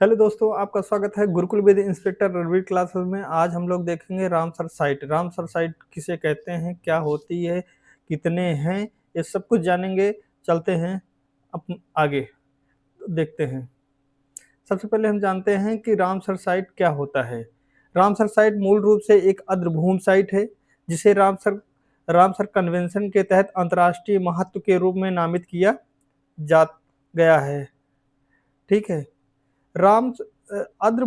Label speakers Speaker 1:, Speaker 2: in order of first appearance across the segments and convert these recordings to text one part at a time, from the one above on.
Speaker 1: Hello दोस्तों, आपका स्वागत है Gurukul with inspector Ranveer classes में। आज हम लोग देखेंगे रामसर साइट। रामसर साइट किसे कहते हैं, क्या होती है, कितने हैं, ये सब कुछ जानेंगे। चलते हैं आगे देखते हैं। सबसे पहले हम जानते हैं कि रामसर साइट क्या होता है। रामसर साइट मूल रूप से एक आर्द्रभूमि साइट है जिसे रामसर रामसर कन्वेंशन के तहत अंतर्राष्ट्रीय महत्व के रूप में नामित किया जा गया है। ठीक है। राम आर्द्र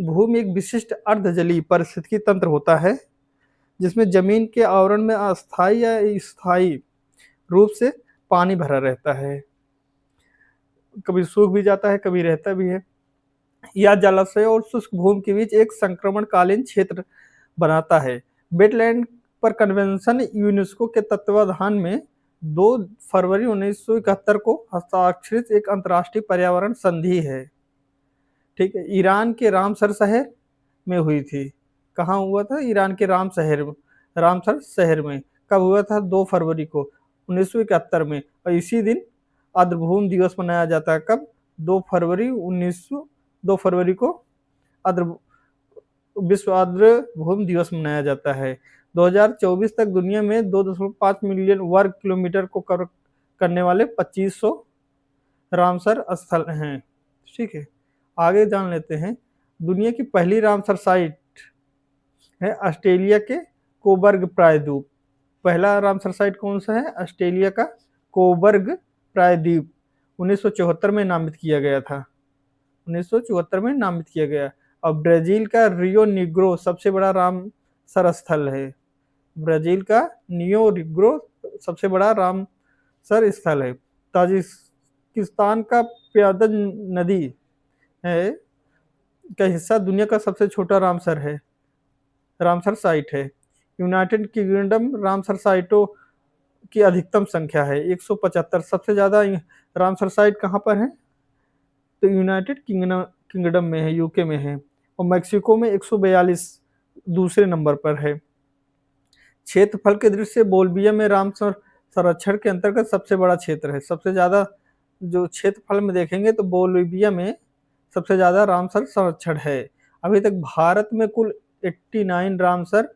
Speaker 1: भूमि एक विशिष्ट अर्धजलीय पारिस्थितिकी तंत्र होता है जिसमें जमीन के आवरण में अस्थायी या स्थायी रूप से पानी भरा रहता है। कभी सूख भी जाता है, कभी रहता भी है। या जलाशय और शुष्क भूमि के बीच एक संक्रमणकालीन क्षेत्र बनाता है। वेटलैंड पर कन्वेंशन यूनेस्को के तत्वाधान में 2 फरवरी 1971 को हस्ताक्षरित एक अंतर्राष्ट्रीय पर्यावरण संधि है। ठीक है। ईरान के रामसर शहर में हुई थी। कहाँ हुआ था? ईरान के रामसर शहर में। कब हुआ था? 2 फरवरी को 1971 में। और इसी दिन आर्द्रभूमि दिवस मनाया जाता है। कब? 2 फरवरी को आर्द्र विश्व आर्द्रभूमि दिवस मनाया जाता है। 2024 तक दुनिया में 2.5 मिलियन वर्ग किलोमीटर को कवर करने वाले 2500 रामसर स्थल हैं। ठीक है। आगे जान लेते हैं। दुनिया की पहली रामसर साइट है ऑस्ट्रेलिया के कोबर्ग प्रायद्वीप। पहला रामसर साइट कौन सा है? ऑस्ट्रेलिया का कोबर्ग प्रायद्वीप 1974 में नामित किया गया था। 1974 में नामित किया गया। और ब्राजील का रियो निग्रो सबसे बड़ा रामसर स्थल है। ब्राजील का नियो निग्रो सबसे बड़ा रामसर स्थल है। ताजिकिस्तान का प्यादज नदी है का हिस्सा दुनिया का सबसे छोटा रामसर साइट है। यूनाइटेड किंगडम रामसर साइटों की अधिकतम संख्या है 175। सबसे ज्यादा रामसर साइट कहाँ पर है? तो यूनाइटेड किंगडम में है, यूके में है। और मैक्सिको में 142 दूसरे नंबर पर है। क्षेत्रफल के दृष्टि से बोलिविया में रामसर संरक्षण के अंतर्गत सबसे बड़ा क्षेत्र है। सबसे ज्यादा जो क्षेत्रफल में देखेंगे तो बोलिविया में सबसे ज्यादा रामसर संरक्षण है। अभी तक भारत में कुल 89 रामसर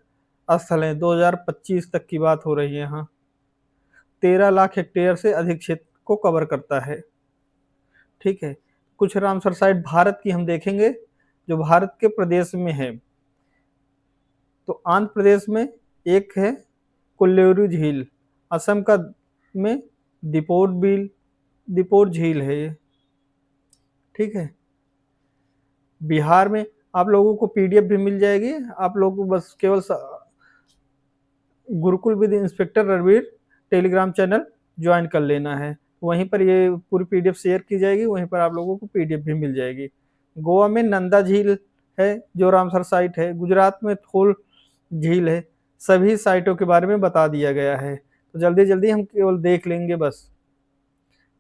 Speaker 1: स्थल हैं। 2025 तक की बात हो रही है। यहाँ 13 लाख हेक्टेयर से अधिक क्षेत्र को कवर करता है। ठीक है। कुछ रामसर साइट भारत की हम देखेंगे जो भारत के प्रदेश में है। तो आंध्र प्रदेश में एक है कोल्लेरू झील। असम का में दीपोर झील है ये। ठीक है। बिहार में आप लोगों को पीडीएफ भी मिल जाएगी। आप लोगों को बस केवल Gurukul with inspector Ranveer Telegram channel join कर लेना है। वहीं पर ये पूरी पीडीएफ शेयर की जाएगी। वहीं पर आप लोगों को पीडीएफ भी मिल जाएगी। गोवा में नंदा झील है जो रामसर साइट है। गुजरात में थोल झील है। सभी साइटों के बारे में बता दिया गया है। तो जल्दी जल्दी हम केवल देख लेंगे बस।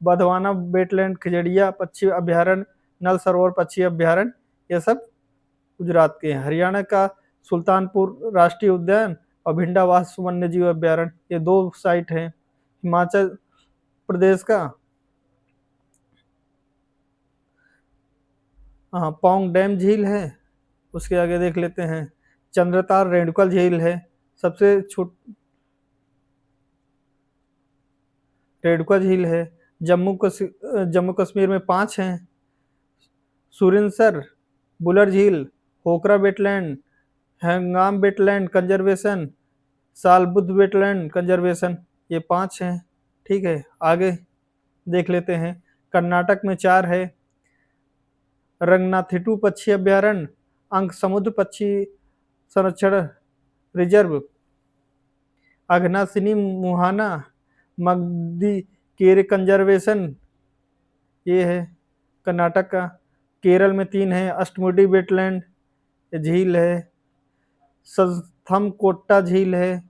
Speaker 1: बधवाना वेटलैंड, खजड़िया पक्षी अभ्यारण्य, नल सरोवर पक्षी अभ्यारण्य, ये सब गुजरात के हैं। हरियाणा का सुल्तानपुर राष्ट्रीय उद्यान और भिंडावास वन्य जीव अभ्यारण्य, ये 2 साइट हैं। हिमाचल प्रदेश का पौंग डैम झील है। उसके आगे देख लेते हैं। चंद्रताल रेणुका झील है। सबसे छोट रेणुका झील है। जम्मू कश्मीर में 5 हैं। सुरिनसर, बुलर झील, Hokera wetland, Hygam wetland conservation, Shallabugh wetland conservation, ये 5 हैं। ठीक है। आगे देख लेते हैं। कर्नाटक में 4 है। रंगनाथिटू पक्षी अभ्यारण्य, अंक समुद्र पक्षी संरक्षण रिजर्व, अघनासिनी मुहाना, मगदी केरे कंजर्वेशन, ये है कर्नाटक का। केरल में 3 है। अष्टमुडी वेटलैंड झील है। सथमकोट्टा झील है।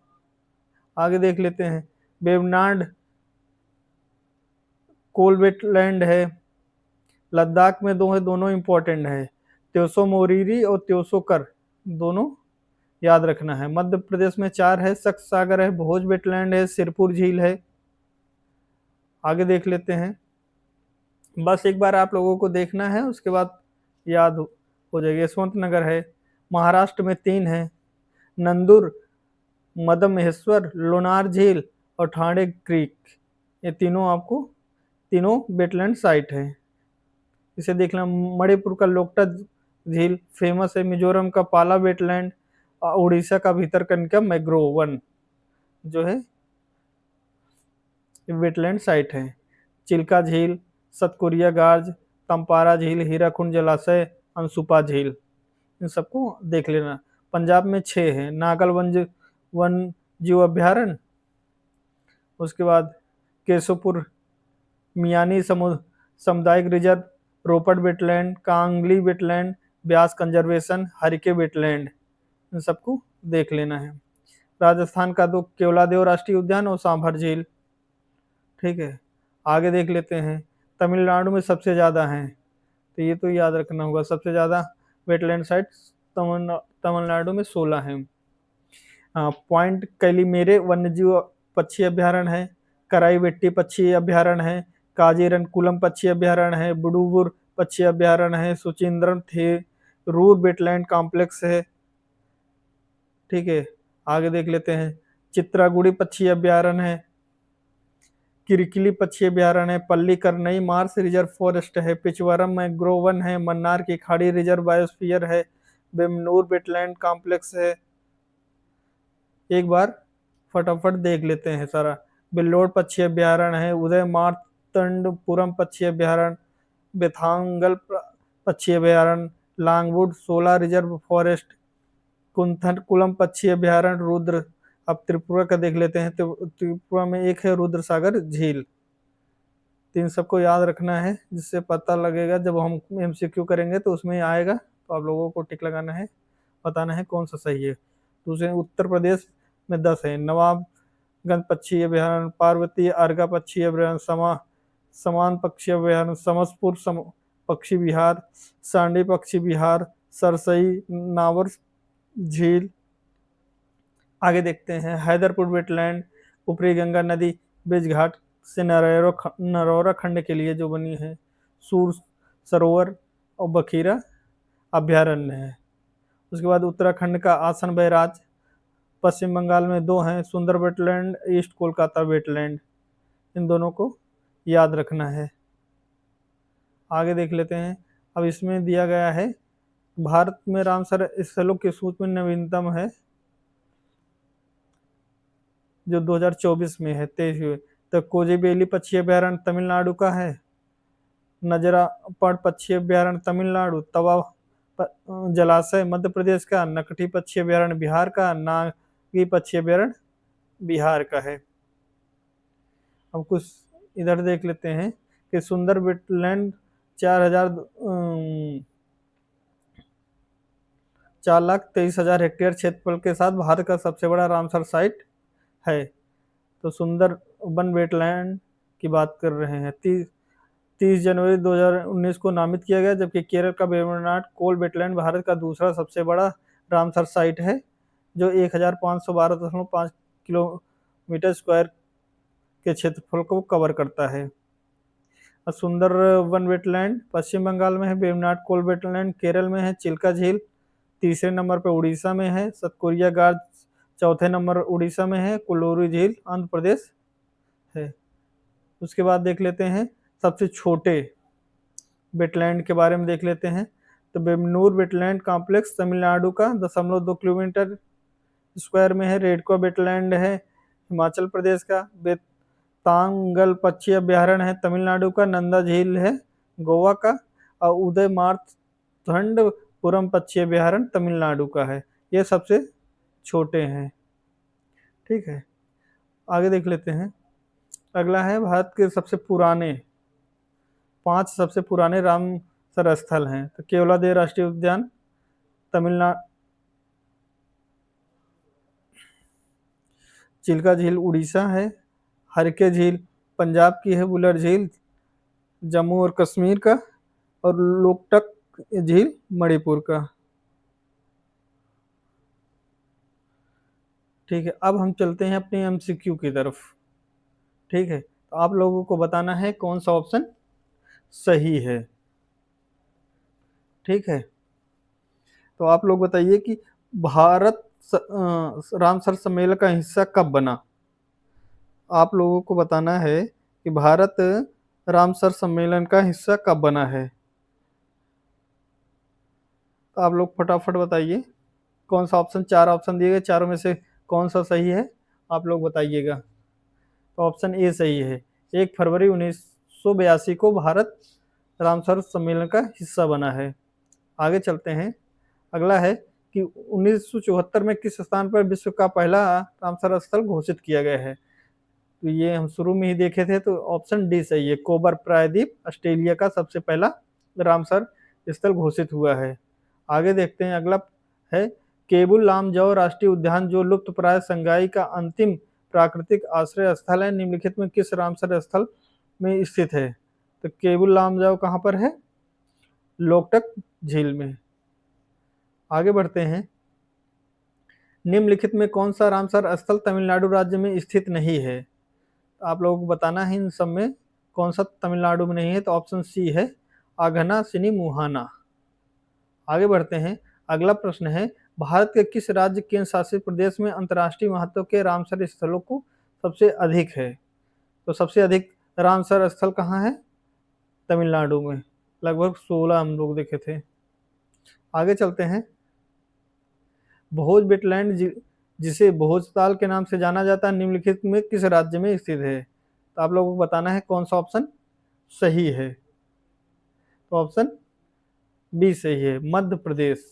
Speaker 1: आगे देख लेते हैं। वेवनाड कोल वेटलैंड है। लद्दाख में 2 है, दोनों इंपॉर्टेंट है। त्योसो मोरीरी और त्योसो कर, दोनों याद रखना है। मध्य प्रदेश में 4 है। सक्स सागर है, भोज वेटलैंड है, सिरपुर झील है। आगे देख लेते हैं। बस एक बार आप लोगों को देखना है, उसके बाद याद हो जाएगी। यशवंत नगर है। महाराष्ट्र में 3 है, नंदुर, मदमहेश्वर, लोनार झील और ठाणे क्रीक। ये तीनों आपको तीनों वेटलैंड साइट है। इसे देखना। मणिपुर का लोकटा झील फेमस है। मिजोरम का पाला वेटलैंड, उड़ीसा का भीतरकनिका मैंग्रोव वन जो है वेटलैंड साइट है। चिल्का झील, सतपुरिया गार्ज, तंपारा झील, हीराकुंड जलाशय, अंसुपा झील, इन सबको देख लेना। पंजाब में 6 है, नागल वन जीव अभ्यारण्य, उसके बाद केशोपुर मियानी सामुदायिक reserve, Ropar wetland, Kanjli wetland, Beas conservation, Harike wetland, इन सबको देख लेना है। राजस्थान का 2 केवलादेव राष्ट्रीय उद्यान और सांभर झील। ठीक है, आगे देख लेते हैं। तमिलनाडु में सबसे ज़्यादा हैं, तो ये तो याद रखना होगा। सबसे ज़्यादा वेटलैंड साइट्स तमिलनाडु में 16 हैं। पॉइंट कैलीमेरे वन्यजीव पक्षी अभ्यारण्य है, कराईवेट्टी पक्षी अभ्यारण्य है, काजीरनकुलम पक्षी अभ्यारण्य है, बुडुबुर पक्षी अभ्यारण्य है, सुचिंद्रम थिरूर वेटलैंड कॉम्प्लेक्स है। ठीक है, आगे देख लेते हैं। चित्रागुड़ी पक्षी अभ्यारण्य है, किरकिली पक्षी अभ्यारण्य है, पल्लीकरनई मार्स रिजर्व फॉरेस्ट है, पिचवरम मैंग्रोव वन है, मन्नार की खाड़ी रिजर्व बायोस्फीयर है, बेमनूर वेटलैंड कॉम्प्लेक्स है। एक बार फटाफट देख लेते हैं सारा। बिल्लोड पक्षी अभ्यारण्य है, उदय मार्तंडपुरम पक्षी अभ्यारण्य, बेथांगल पक्षी अभ्यारण्य, लांगवुड 16 रिजर्व फॉरेस्ट, कुंथनकुलम पक्षी अभ्यारण्य, रुद्र। अब त्रिपुरा का देख लेते हैं। तो त्रिपुरा में एक है रुद्र सागर झील। इन सबको याद रखना है, जिससे पता लगेगा जब हम एमसीक्यू करेंगे तो उसमें आएगा, तो आप लोगों को टिक लगाना है, बताना है कौन सा सही है। दूसरे उत्तर प्रदेश में 10 है, नवाबगंज पक्षी अभ्यारण्य, पार्वती अर्गा पक्षी अभ्यारण्य, समान पक्षी अभ्यारण्य, समसपुर पक्षी विहार, सांडी पक्षी विहार, सरसई नावर झील। आगे देखते हैं। हैदरपुर वेटलैंड, ऊपरी गंगा नदी ब्रिज घाट से नरौरा खंड के लिए जो बनी है, सूर सरोवर और बखीरा अभ्यारण्य है। उसके बाद उत्तराखंड का आसन बैराज, पश्चिम बंगाल में 2 हैं, सुंदर वेटलैंड, ईस्ट कोलकाता वेटलैंड। इन दोनों को याद रखना है। आगे देख लेते हैं। अब इसमें दिया गया है भारत में रामसर स्थलों की सूची में नवीनतम है, जो 2024 में है, 23 हुए। तो कोजीबेली पक्षी अभ्यारण्य तमिलनाडु का है, नजरापड़ पक्षी अभ्यारण्य तमिलनाडु, तवा जलाशय मध्य प्रदेश का, नकटी पक्षी अभ्यारण्य बिहार का, नागी पक्षी अभ्यारण्य बिहार का है। अब कुछ इधर देख लेते हैं कि सुंदर वेटलैंड 4,23,000 हेक्टेयर क्षेत्रफल के साथ भारत का सबसे बड़ा रामसर साइट है। तो सुंदर वन वेटलैंड की बात कर रहे हैं। 30 जनवरी 2019 को नामित किया गया, जबकि केरल का वेम्बनाड कोल वेटलैंड भारत का दूसरा सबसे बड़ा रामसर साइट है, जो 1512.5 किलोमीटर स्क्वायर के क्षेत्रफल को कवर करता है। सुंदर वन वेटलैंड पश्चिम बंगाल में है, वेम्बनाड कोल वेटलैंड केरल में है, चिल्का झील तीसरे नंबर पर उड़ीसा में है, सतपुरिया गार्ज चौथे नंबर उड़ीसा में है, कोलोरी झील आंध्र प्रदेश है। उसके बाद देख लेते हैं सबसे छोटे वेटलैंड के बारे में देख लेते हैं। तो बेमनूर वेटलैंड कॉम्प्लेक्स तमिलनाडु का 0.2 किलोमीटर स्क्वायर में है। रेडको वेटलैंड है हिमाचल प्रदेश का। बेतांगल पक्षी अभ्यारण्य है तमिलनाडु का। नंदा झील है गोवा का। और उदय मार्तंडपुरम पक्षी अभ्यारण्य तमिलनाडु का है। ये सबसे छोटे हैं। ठीक है, आगे देख लेते हैं। अगला है भारत के सबसे पुराने 5 सबसे पुराने रामसर स्थल हैं। तो केवलादेव राष्ट्रीय उद्यान तमिलनाडु, चिल्का झील उड़ीसा है, हरके झील पंजाब की है, बुलर झील जम्मू और कश्मीर का, और लोकटक झील मणिपुर का। ठीक है, अब हम चलते हैं अपने एमसीक्यू की तरफ। ठीक है, तो आप लोगों को बताना है कौन सा ऑप्शन सही है। ठीक है। तो आप लोग बताइए कि भारत रामसर सम्मेलन का हिस्सा कब बना। आप लोगों को बताना है कि भारत रामसर सम्मेलन का हिस्सा कब बना है। तो आप लोग फटाफट बताइए कौन सा ऑप्शन, 4 ऑप्शन दिए गए, चारों में से कौन सा सही है आप लोग बताइएगा। तो ऑप्शन ए सही है, 1 फरवरी 1982 को भारत रामसर सम्मेलन का हिस्सा बना है। आगे चलते हैं। अगला है कि 1974 में किस स्थान पर विश्व का पहला रामसर स्थल घोषित किया गया है। तो ये हम शुरू में ही देखे थे, तो ऑप्शन डी सही है, कोबर प्रायद्वीप ऑस्ट्रेलिया का सबसे पहला रामसर स्थल घोषित हुआ है। आगे देखते हैं। अगला है केबुल लामजाओ राष्ट्रीय उद्यान जो लुप्तप्राय संगाई का अंतिम प्राकृतिक आश्रय स्थल है, निम्नलिखित में किस रामसर स्थल में स्थित है। तो केबुल लामजाओ कहाँ पर है, लोकटक झील में। आगे बढ़ते हैं। निम्नलिखित में कौन सा रामसर स्थल तमिलनाडु राज्य में स्थित नहीं है। आप लोगों को बताना है इन सब में कौन सा तमिलनाडु में नहीं है। तो ऑप्शन सी है, आघना सिनी मुहाना। आगे बढ़ते हैं। अगला प्रश्न है, भारत के किस राज्य केंद्र शासित प्रदेश में अंतर्राष्ट्रीय महत्व के रामसर स्थलों को सबसे अधिक है। तो सबसे अधिक रामसर स्थल कहाँ है, तमिलनाडु में, लगभग 16 हम लोग देखे थे। आगे चलते हैं। भोज वेटलैंड जिसे भोजताल के नाम से जाना जाता है, निम्नलिखित में किस राज्य में स्थित है। तो आप लोगों को बताना है कौन सा ऑप्शन सही है। तो ऑप्शन बी सही है, मध्य प्रदेश।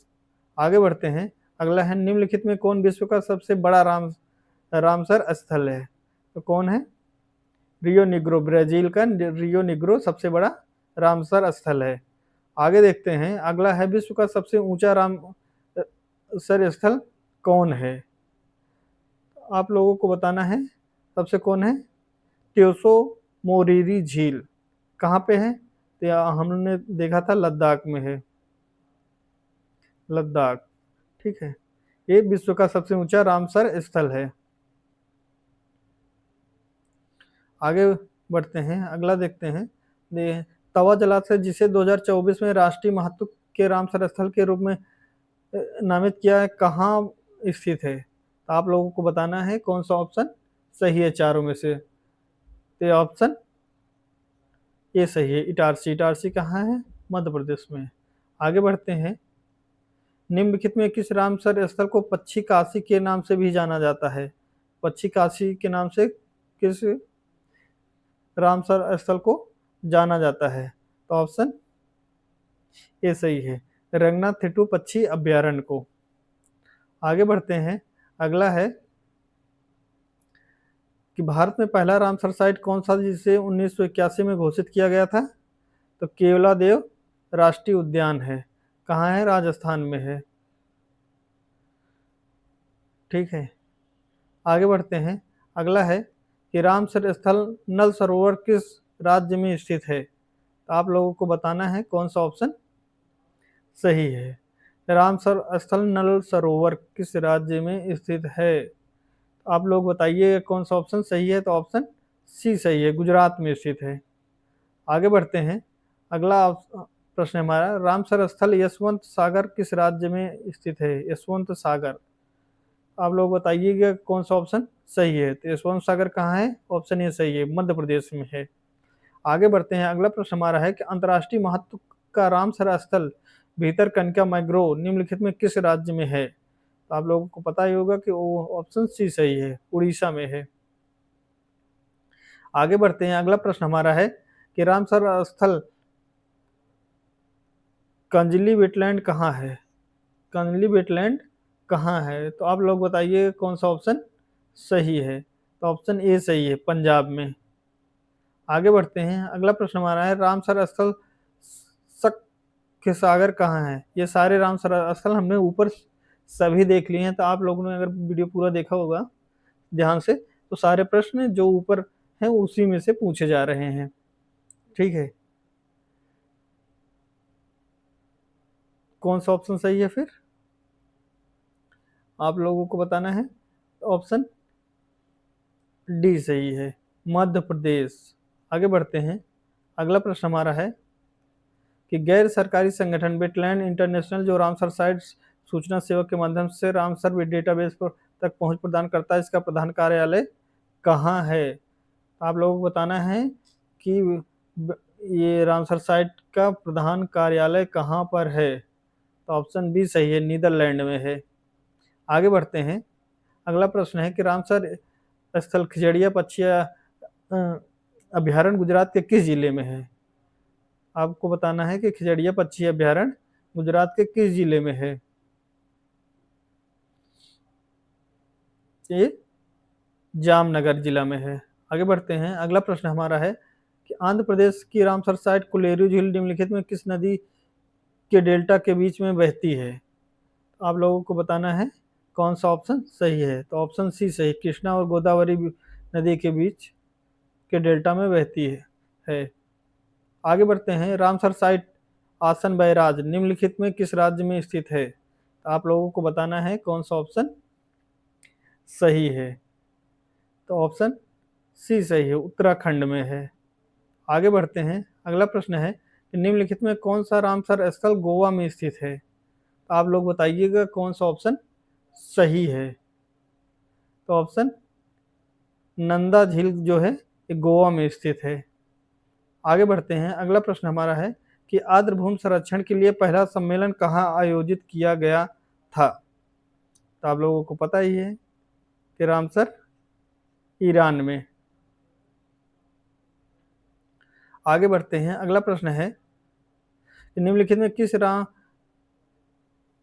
Speaker 1: आगे बढ़ते हैं। अगला है, निम्नलिखित में कौन विश्व का सबसे बड़ा रामसर स्थल है। तो कौन है, रियो निग्रो, ब्राजील का रियो निग्रो सबसे बड़ा रामसर स्थल है। आगे देखते हैं। अगला है, विश्व का सबसे ऊंचा रामसर स्थल कौन है। आप लोगों को बताना है सबसे कौन है, त्योसो मोरिरी झील कहाँ पे है। तो हमने देखा था लद्दाख में है, लद्दाख। ठीक है, ये विश्व का सबसे ऊंचा रामसर स्थल है। आगे बढ़ते हैं। अगला देखते हैं। तवा जलाशय जिसे 2024 में राष्ट्रीय महत्व के रामसर स्थल के रूप में नामित किया है, कहाँ स्थित है। तो आप लोगों को बताना है कौन सा ऑप्शन सही है चारों में से। तो ऑप्शन ये सही है, इटारसी। इटारसी कहाँ है, मध्य प्रदेश में। आगे बढ़ते हैं। निम्नलिखित में किस रामसर स्थल को पक्षी काशी के नाम से भी जाना जाता है। पक्षी काशी के नाम से किस रामसर स्थल को जाना जाता है। तो ऑप्शन ये सही है, रंगनाथ पक्षी अभ्यारण्य को। आगे बढ़ते हैं। अगला है कि भारत में पहला रामसर साइट कौन सा जिसे 1981 में घोषित किया गया था। तो केवलादेव राष्ट्रीय उद्यान है, कहाँ है, राजस्थान में है। ठीक है, आगे बढ़ते हैं। अगला है कि रामसर स्थल नल सरोवर किस राज्य में स्थित है। तो आप लोगों को बताना है कौन सा ऑप्शन सही है। रामसर स्थल नल सरोवर किस राज्य में स्थित है। आप लोग बताइए कौन सा ऑप्शन सही है। तो ऑप्शन सी सही है, गुजरात में स्थित है। आगे बढ़ते हैं। अगला प्रश्न हमारा, रामसर स्थल यशवंत सागर किस राज्य में स्थित है। यशवंत सागर, आप लोग बताइएगा कौन सा ऑप्शन सही है। तो यशवंत सागर कहाँ है, ऑप्शन ए सही है, मध्य प्रदेश में है। आगे बढ़ते हैं। अगला प्रश्न हमारा है कि अंतर्राष्ट्रीय महत्व का रामसर स्थल भीतरकनिका मैंग्रोव निम्नलिखित में किस राज्य में है। तो आप लोगों को पता ही होगा कि वो ऑप्शन सी सही है, उड़ीसा में है। आगे बढ़ते हैं। अगला प्रश्न हमारा है कि रामसर स्थल कंजली वेटलैंड कहाँ है। कंजली वेटलैंड कहाँ है। तो आप लोग बताइए कौन सा ऑप्शन सही है। तो ऑप्शन ए सही है, पंजाब में। आगे बढ़ते हैं। अगला प्रश्न हमारा है, रामसर स्थल सख्य सागर कहाँ है। ये सारे रामसर स्थल हमने ऊपर सभी देख लिए हैं। तो आप लोगों ने अगर वीडियो पूरा देखा होगा ध्यान से, तो सारे प्रश्न जो ऊपर हैं उसी में से पूछे जा रहे हैं। ठीक है, कौन सा ऑप्शन सही है फिर आप लोगों को बताना है। ऑप्शन डी सही है, मध्य प्रदेश। आगे बढ़ते हैं। अगला प्रश्न हमारा है कि गैर सरकारी संगठन वेटलैंड इंटरनेशनल जो रामसर साइट्स सूचना सेवा के माध्यम से रामसर डेटाबेस पर तक पहुंच प्रदान करता है, इसका प्रधान कार्यालय कहाँ है? तो आप लोगों को बताना है कि ये रामसर साइट का प्रधान कार्यालय कहाँ पर है? तो ऑप्शन बी सही है, नीदरलैंड में है। आगे बढ़ते हैं। अगला प्रश्न है कि रामसर स्थल खिजड़िया पक्षी अभ्यारण्य गुजरात के किस जिले में है? आपको बताना है कि खिजड़िया पक्षी अभ्यारण्य गुजरात के किस जिले में है? ये जामनगर जिला में है। आगे बढ़ते हैं। अगला प्रश्न हमारा है कि आंध्र प्रदेश की रामसर साइट कुलेरू झील निम्नलिखित में किस नदी के डेल्टा के बीच में बहती है? आप लोगों को बताना है कौन सा ऑप्शन सही है। तो ऑप्शन सी सही, कृष्णा और गोदावरी नदी के बीच के डेल्टा में बहती है। आगे बढ़ते हैं। रामसर साइट आसन बैराज निम्नलिखित में किस राज्य में स्थित है? तो आप लोगों को बताना है कौन सा ऑप्शन सही है। तो ऑप्शन सी सही है, उत्तराखंड में है। आगे बढ़ते हैं। अगला प्रश्न है कि निम्नलिखित में कौन सा रामसर स्थल गोवा में स्थित है? तो आप लोग बताइएगा कौन सा ऑप्शन सही है। तो ऑप्शन नंदा झील जो है ये गोवा में स्थित है। आगे बढ़ते हैं। अगला प्रश्न हमारा है कि आर्द्रभूमि संरक्षण के लिए पहला सम्मेलन कहाँ आयोजित किया गया था? तो आप लोगों को पता ही है कि रामसर ईरान में। आगे बढ़ते हैं। अगला प्रश्न है कि निम्नलिखित में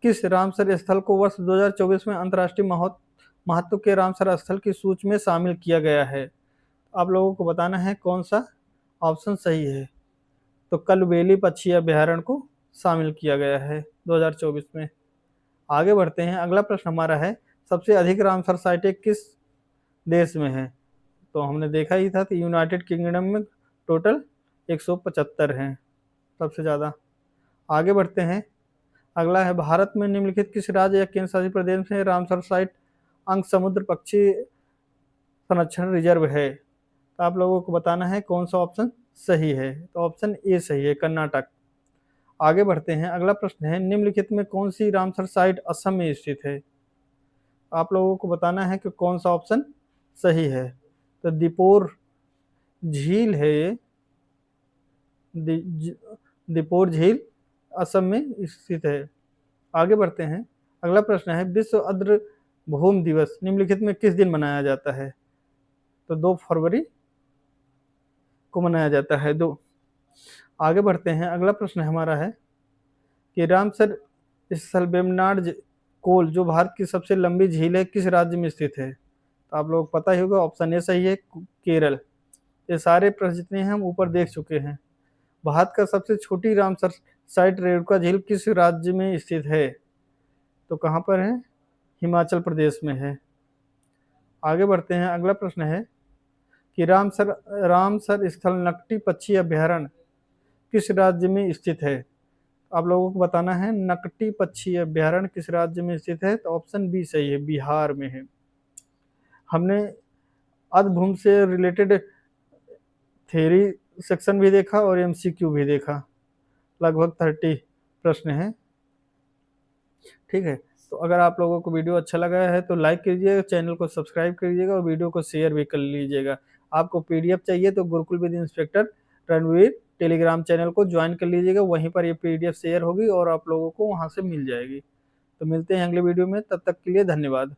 Speaker 1: किस रामसर स्थल को वर्ष 2024 में अंतर्राष्ट्रीय महत्व के रामसर स्थल की सूची में शामिल किया गया है? आप लोगों को बताना है कौन सा ऑप्शन सही है। तो कलबेली पक्षी अभ्यारण्य को शामिल किया गया है 2024 में। आगे बढ़ते हैं। अगला प्रश्न हमारा है सबसे अधिक रामसर साइटें किस देश में है? तो हमने देखा ही था कि यूनाइटेड किंगडम में टोटल 175 हैं सबसे ज़्यादा। आगे बढ़ते हैं। अगला है भारत में निम्नलिखित किस राज्य या केंद्र शासित प्रदेश में रामसर साइट अंक समुद्र पक्षी संरक्षण रिजर्व है? तो आप लोगों को बताना है कौन सा ऑप्शन सही है। तो ऑप्शन ए सही है, कर्नाटक। आगे बढ़ते हैं। अगला प्रश्न है निम्नलिखित में कौन सी रामसर साइट असम में स्थित है? आप लोगों को बताना है कि कौन सा ऑप्शन सही है। तो दीपोर झील है ये, दीपोर झील असम में स्थित है। आगे बढ़ते हैं। अगला प्रश्न है विश्व आर्द्रभूमि दिवस निम्नलिखित में किस दिन मनाया जाता है? तो 2 फरवरी को मनाया जाता है। आगे बढ़ते हैं। अगला प्रश्न हमारा है कि रामसर स्थल वेम्बनाड कोल जो भारत की सबसे लंबी झील है किस राज्य में स्थित है? तो आप लोग पता ही होगा, ऑप्शन ए सही है, केरल। ये सारे प्रश्न जितने हैं हम ऊपर देख चुके हैं। भारत का सबसे छोटी रामसर साइट रेणुका झील किस राज्य में स्थित है? तो कहाँ पर है? हिमाचल प्रदेश में है। आगे बढ़ते हैं। अगला प्रश्न है कि रामसर स्थल नकटी पक्षी अभ्यारण्य किस राज्य में स्थित है? आप लोगों को बताना है नकटी पक्षी अभ्यारण्य किस राज्य में स्थित है। तो ऑप्शन बी सही है, बिहार में है। हमने आर्द्रभूमि से रिलेटेड थ्योरी सेक्शन भी देखा और एमसीक्यू भी देखा, लगभग 30 प्रश्न हैं। ठीक है, तो अगर आप लोगों को वीडियो अच्छा लगा है तो लाइक कीजिएगा, चैनल को सब्सक्राइब कीजिएगा और वीडियो को शेयर भी कर लीजिएगा। आपको पीडीएफ चाहिए तो Gurukul with inspector Ranveer Telegram channel को ज्वाइन कर लीजिएगा, वहीं पर ये पीडीएफ शेयर होगी और आप लोगों को वहाँ से मिल जाएगी। तो मिलते हैं अगले वीडियो में, तब तक के लिए धन्यवाद।